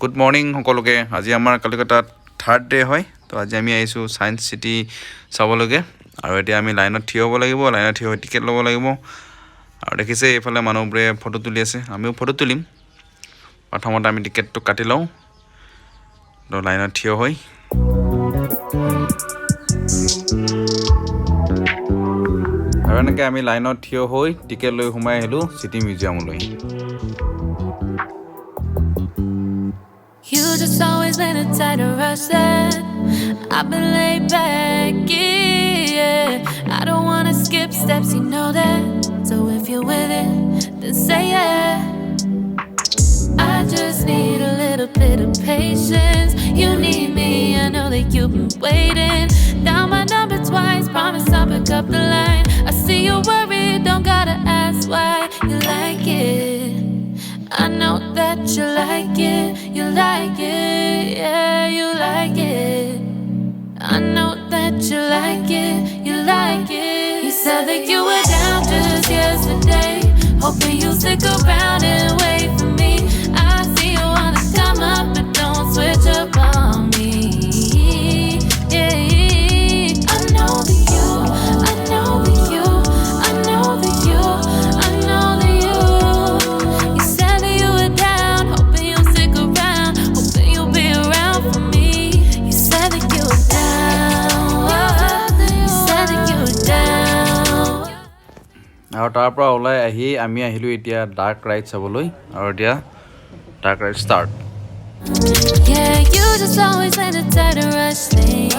Good morning সকলোকে। আজি আমাৰ কলিকতাত থাৰ্ড ডে হয়। তো আজি আমি আহিছোঁ ছায়েন্স চিটি চাবলৈকে। আৰু এতিয়া আমি লাইনত থিয় হ'ব লাগিব, লাইনত থিয় হৈ টিকেট ল'ব লাগিব। আৰু দেখিছে এইফালে মানুহবোৰে ফটো তুলি আছে, আমিও ফটো তুলিম। প্ৰথমতে আমি টিকেটটো কাটি লওঁ, তো লাইনত থিয় হৈ। আৰু এনেকৈ আমি লাইনত থিয় হৈ টিকেট লৈ সোমাই আহিলোঁ চিটি মিউজিয়ামলৈ। You just always been a tighter rush that I've been laid back, yeah. I don't wanna skip steps, you know that. So if you're with it, then say yeah. I just need a little bit of patience. You need me, I know that you've been waiting. Down my number twice, promise I'll pick up the line. I see you worried, don't gotta ask why. You like it, I know that you like it. You like it, yeah, you like it. I know that you like it, you like it. You said that you were down just yesterday, hoping you'll stick around and wait for me. I see you wanna come up, but don't switch up on me. Yeah, I know that you, I know that you, I know that you, I know that you. You said that you were down, hoping you'll stick around, hoping you'll be around for me. You said that you were down, you said that you were down. আৰু তাৰ পৰা ওলাই আহি আমি আহিলোঁ এতিয়া dark ride চাবলৈ। আৰু এতিয়া dark ride start. Yeah, you just always been a tighter rush thing.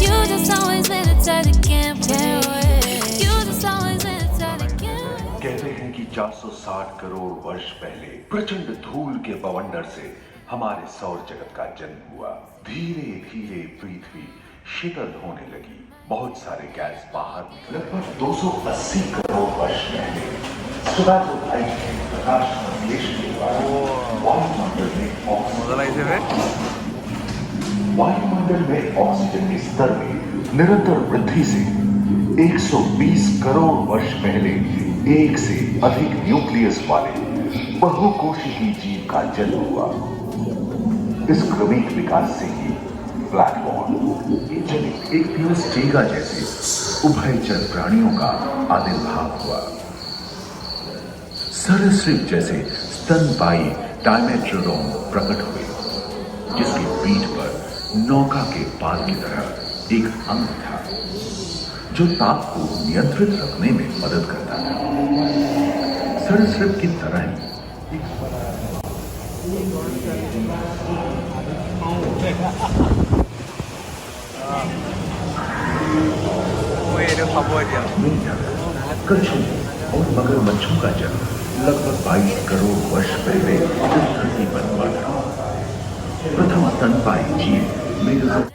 You just always been a tighter can't wait. You just always been a tighter can't wait. कहते हैं कि 460 करोड़ वर्ष पहले प्रचंड धूल के बवंडर से हमारे सौर जगत का जन्म हुआ। धीरे धीरे पृथ्वी शीतल होने लगी, बहुत सारे गैस बाहर निकले। लगभग 280 करोड़ वर्ष पहले स्ट्राटोलाइट के प्रकाश संश्लेषण के बाद वायुमंडल में ऑक्सीजन के स्तर में निरंतर वृद्धि से 120 करोड़ वर्ष पहले एक से अधिक न्यूक्लियस वाले बहुकोशिकीय जीव का जन्म हुआ। इस क्रमिक विकास से ही ब्लैक बॉल एक टीगा जैसे उभयचर प्राणियों का आविर्भाव हुआ। सरीसृप जैसे स्तनपायी डायमेट्रोडोन प्रकट हुए, जिसकी पीठ पर नौका के पाल की तरह एक अंग था जो ताप को नियंत्रित रखने में मदद करता था। सरीसृप की तरह ही कछुओं और मगरमच्छों का जन्म लगभग 22 करोड़ वर्ष पहले इस धरती पर हुआ था। प्रथम स्तनपायी जीव मेगालोड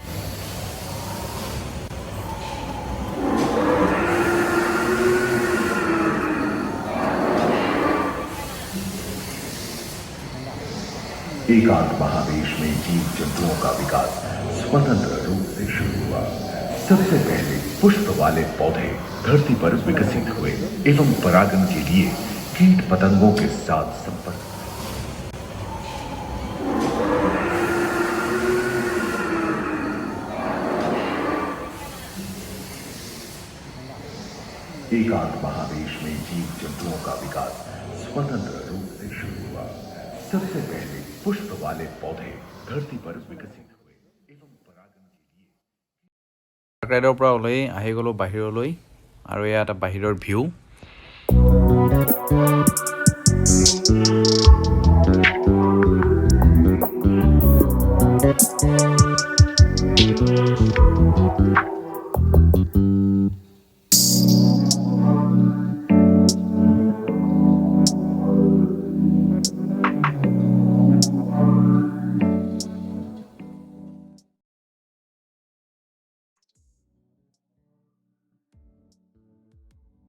एकांत महादेश में जीव जंतुओं का विकास स्वतंत्र रूप से शुरू हुआ। सबसे पहले पुष्प वाले पौधे धरती पर विकसित हुए एवं परागन के लिए कीट पतंगों के साथ संपर्क। एकांत महादेश में जीव जंतुओं का विकास स्वतंत्र रूप से शुरू हुआ। सबसे पहले पुष्प वाले पौधे धरती पर विकसित हुए एवं परागन के लिए। ডাৰ্ক ৰাইডৰ পৰা ওলাই আহি গ'লোঁ বাহিৰলৈ। আৰু এয়া এটা বাহিৰৰ ভিউ।